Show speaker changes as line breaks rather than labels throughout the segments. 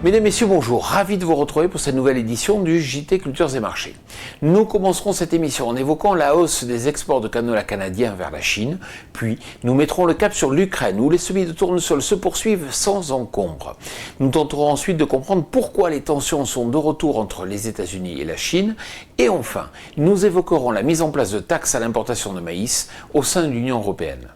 Mesdames, Messieurs, bonjour. Ravi de vous retrouver pour cette nouvelle édition du JT Cultures et Marchés. Nous commencerons cette émission en évoquant la hausse des exports de canola canadien vers la Chine, puis nous mettrons le cap sur l'Ukraine où les semis de tournesol se poursuivent sans encombre. Nous tenterons ensuite de comprendre pourquoi les tensions sont de retour entre les États-Unis et la Chine. Et enfin, nous évoquerons la mise en place de taxes à l'importation de maïs au sein de l'Union européenne.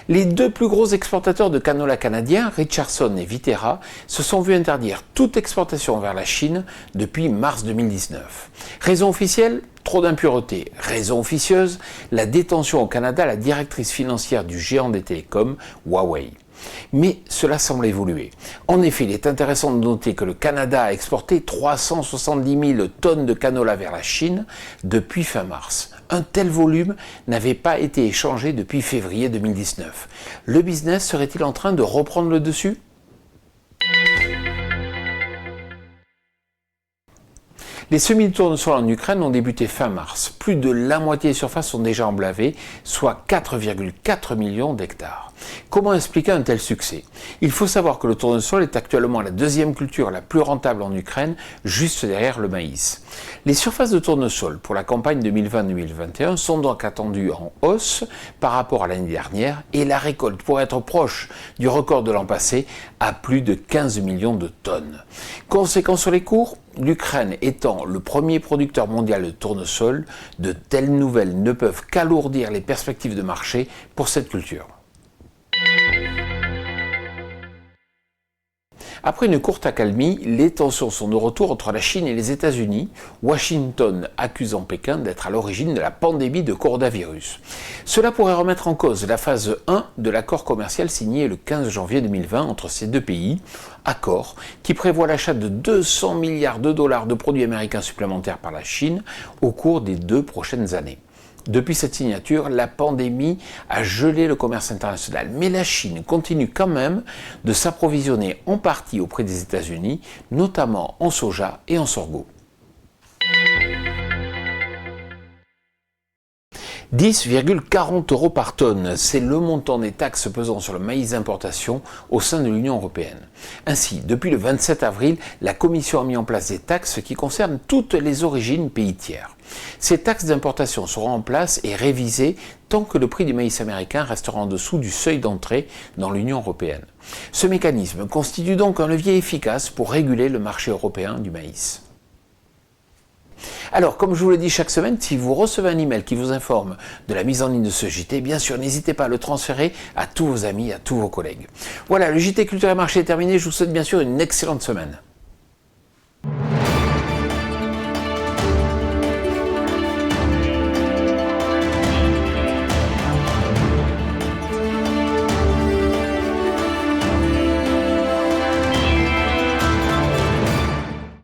Les deux plus gros exportateurs de canola canadien, Richardson et Viterra, se sont vus interdire toute exportation vers la Chine depuis mars 2019. Raison officielle ? Trop d'impuretés. Raison officieuse ? La détention au Canada de la directrice financière du géant des télécoms, Huawei. Mais cela semble évoluer. En effet, il est intéressant de noter que le Canada a exporté 370 000 tonnes de canola vers la Chine depuis fin mars. Un tel volume n'avait pas été échangé depuis février 2019. Le business serait-il en train de reprendre le dessus ? Les semis de tournesol en Ukraine ont débuté fin mars. Plus de la moitié des surfaces sont déjà emblavées, soit 4,4 millions d'hectares. Comment expliquer un tel succès ? Il faut savoir que le tournesol est actuellement la deuxième culture la plus rentable en Ukraine, juste derrière le maïs. Les surfaces de tournesol pour la campagne 2020-2021 sont donc attendues en hausse par rapport à l'année dernière et la récolte pourrait être proche du record de l'an passé à plus de 15 millions de tonnes. Conséquence sur les cours ? L'Ukraine étant le premier producteur mondial de tournesol, de telles nouvelles ne peuvent qu'alourdir les perspectives de marché pour cette culture. Après une courte accalmie, les tensions sont de retour entre la Chine et les États-Unis, Washington accusant Pékin d'être à l'origine de la pandémie de coronavirus. Cela pourrait remettre en cause la phase 1 de l'accord commercial signé le 15 janvier 2020 entre ces deux pays, accord qui prévoit l'achat de 200 milliards de dollars de produits américains supplémentaires par la Chine au cours des 2 prochaines années. Depuis cette signature, la pandémie a gelé le commerce international, mais la Chine continue quand même de s'approvisionner en partie auprès des États-Unis, notamment en soja et en sorgho. 10,40 € par tonne, c'est le montant des taxes pesant sur le maïs d'importation au sein de l'Union européenne. Ainsi, depuis le 27 avril, la Commission a mis en place des taxes qui concernent toutes les origines pays tiers. Ces taxes d'importation seront en place et révisées tant que le prix du maïs américain restera en dessous du seuil d'entrée dans l'Union européenne. Ce mécanisme constitue donc un levier efficace pour réguler le marché européen du maïs. Alors, comme je vous le dis chaque semaine, si vous recevez un email qui vous informe de la mise en ligne de ce JT, bien sûr, n'hésitez pas à le transférer à tous vos amis, à tous vos collègues. Voilà, le JT Culture et Marché est terminé. Je vous souhaite bien sûr une excellente semaine.